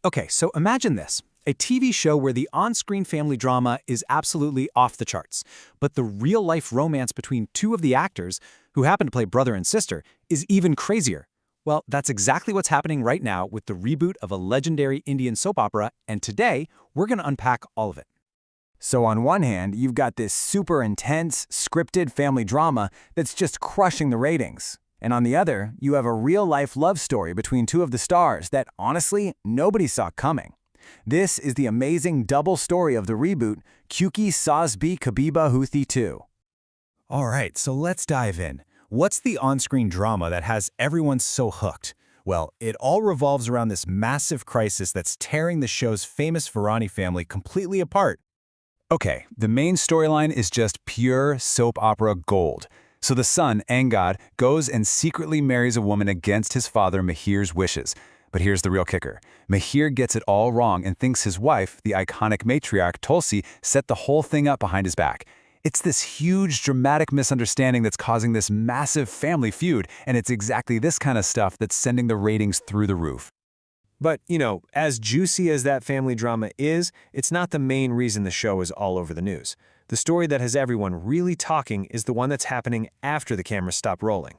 Okay, so imagine this. A TV show where the on-screen family drama is absolutely off the charts, but the real-life romance between two of the actors, who happen to play brother and sister, is even crazier. Well, that's exactly what's happening right now with the reboot of a legendary Indian soap opera, and today, we're going to unpack all of it. So on one hand, you've got this super intense, scripted family drama that's just crushing the ratings. And on the other, you have a real-life love story between two of the stars that, honestly, nobody saw coming. This is the amazing double story of the reboot, Kyunki Saas Kabhi Bahu Thi 2. All right, so let's dive in. What's the on-screen drama that has everyone so hooked? Well, it all revolves around this massive crisis that's tearing the show's famous Irani family completely apart. Okay, the main storyline is just pure soap opera gold. So the son, Angad, goes and secretly marries a woman against his father Mihir's wishes. But here's the real kicker. Mihir gets it all wrong and thinks his wife, the iconic matriarch Tulsi, set the whole thing up behind his back. It's this huge, dramatic misunderstanding that's causing this massive family feud, and it's exactly this kind of stuff that's sending the ratings through the roof. But, as juicy as that family drama is, it's not the main reason the show is all over the news. The story that has everyone really talking is the one that's happening after the cameras stop rolling.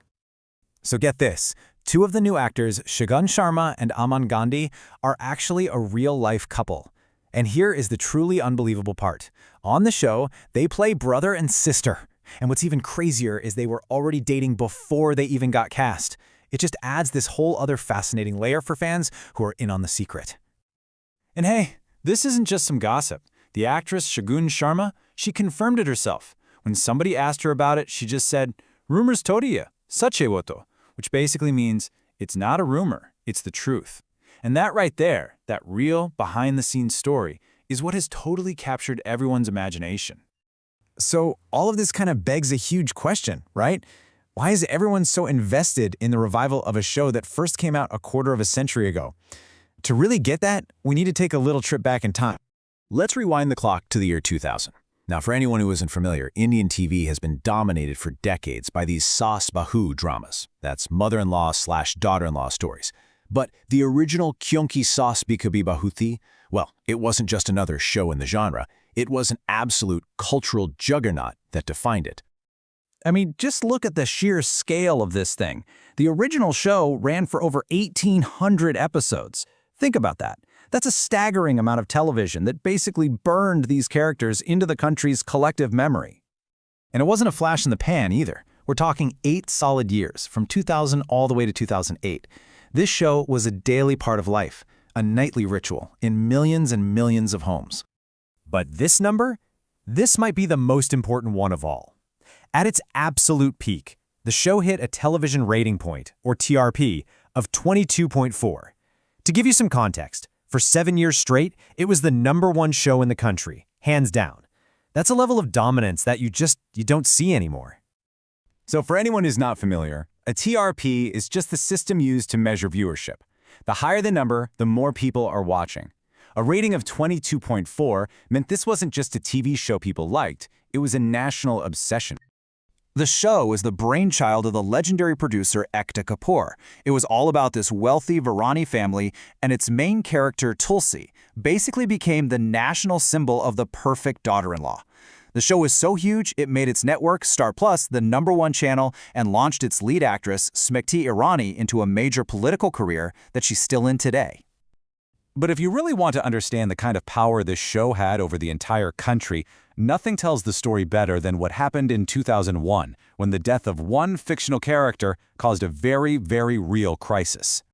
So get this, two of the new actors, Shagun Sharma and Aman Gandhi, are actually a real-life couple. And here is the truly unbelievable part. On the show, they play brother and sister. And what's even crazier is they were already dating before they even got cast. It just adds this whole other fascinating layer for fans who are in on the secret. And hey, this isn't just some gossip. The actress Shagun Sharma, she confirmed it herself. When somebody asked her about it, she just said, "Rumors toriya, sache woto," which basically means, it's not a rumor, it's the truth. And that right there, that real, behind-the-scenes story, is what has totally captured everyone's imagination. So all of this kind of begs a huge question, right? Why is everyone so invested in the revival of a show that first came out a quarter of a century ago? To really get that, we need to take a little trip back in time. Let's rewind the clock to the year 2000. Now, for anyone who isn't familiar, Indian TV has been dominated for decades by these Saas Bahu dramas. That's mother-in-law slash daughter-in-law stories. But the original Kyunki Saas Kabhi Bahu Thi, well, it wasn't just another show in the genre. It was an absolute cultural juggernaut that defined it. I mean, just look at the sheer scale of this thing. The original show ran for over 1,800 episodes. Think about that. That's a staggering amount of television that basically burned these characters into the country's collective memory. And it wasn't a flash in the pan either. We're talking 8 solid years, from 2000 all the way to 2008. This show was a daily part of life, a nightly ritual in millions and millions of homes. But this number? This might be the most important one of all. At its absolute peak, the show hit a television rating point, or TRP, of 22.4. To give you some context, for 7 years straight, it was the #1 show in the country, hands down. That's a level of dominance that you don't see anymore. So for anyone who's not familiar, a TRP is just the system used to measure viewership. The higher the number, the more people are watching. A rating of 22.4 meant this wasn't just a TV show people liked, it was a national obsession. The show was the brainchild of the legendary producer Ekta Kapoor. It was all about this wealthy Irani family, and its main character, Tulsi, basically became the national symbol of the perfect daughter-in-law. The show was so huge, it made its network, Star Plus, the #1 channel, and launched its lead actress, Smriti Irani, into a major political career that she's still in today. But if you really want to understand the kind of power this show had over the entire country, nothing tells the story better than what happened in 2001, when the death of one fictional character caused a very, very real crisis.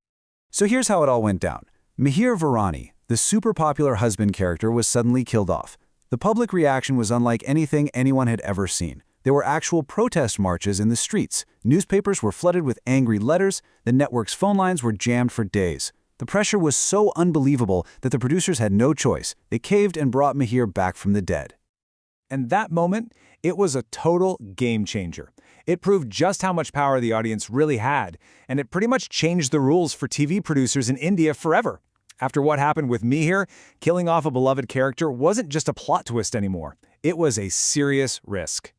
So here's how it all went down. Mihir Irani, the super popular husband character, was suddenly killed off. The public reaction was unlike anything anyone had ever seen. There were actual protest marches in the streets. Newspapers were flooded with angry letters. The network's phone lines were jammed for days. The pressure was so unbelievable that the producers had no choice. They caved and brought Mihir back from the dead. And that moment, it was a total game changer. It proved just how much power the audience really had, and it pretty much changed the rules for TV producers in India forever. After what happened with Mihir, killing off a beloved character wasn't just a plot twist anymore. It was a serious risk.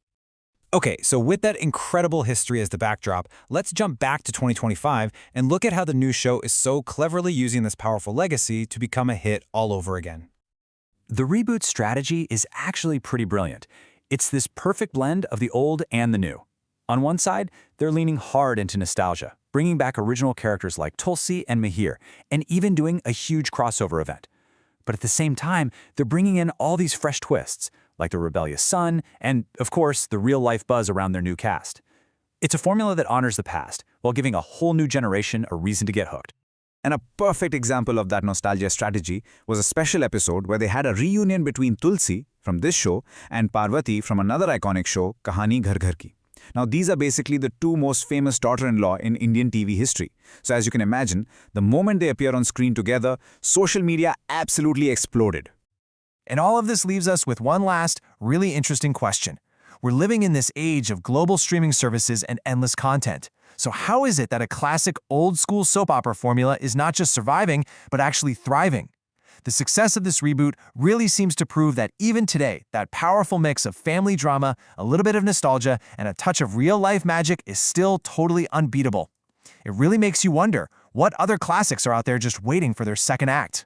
Okay, so with that incredible history as the backdrop, let's jump back to 2025 and look at how the new show is so cleverly using this powerful legacy to become a hit all over again. The reboot strategy is actually pretty brilliant. It's this perfect blend of the old and the new. On one side, they're leaning hard into nostalgia, bringing back original characters like Tulsi and Mihir, and even doing a huge crossover event. But at the same time, they're bringing in all these fresh twists, like the rebellious son, and, of course, the real-life buzz around their new cast. It's a formula that honors the past, while giving a whole new generation a reason to get hooked. And a perfect example of that nostalgia strategy was a special episode where they had a reunion between Tulsi from this show and Parvati from another iconic show, Kahani Ghar Ghar Ki. Now, these are basically the two most famous daughter-in-law in Indian TV history. So as you can imagine, the moment they appear on screen together, social media absolutely exploded. And all of this leaves us with one last, really interesting question. We're living in this age of global streaming services and endless content. So how is it that a classic old-school soap opera formula is not just surviving, but actually thriving? The success of this reboot really seems to prove that even today, that powerful mix of family drama, a little bit of nostalgia, and a touch of real-life magic is still totally unbeatable. It really makes you wonder, what other classics are out there just waiting for their second act?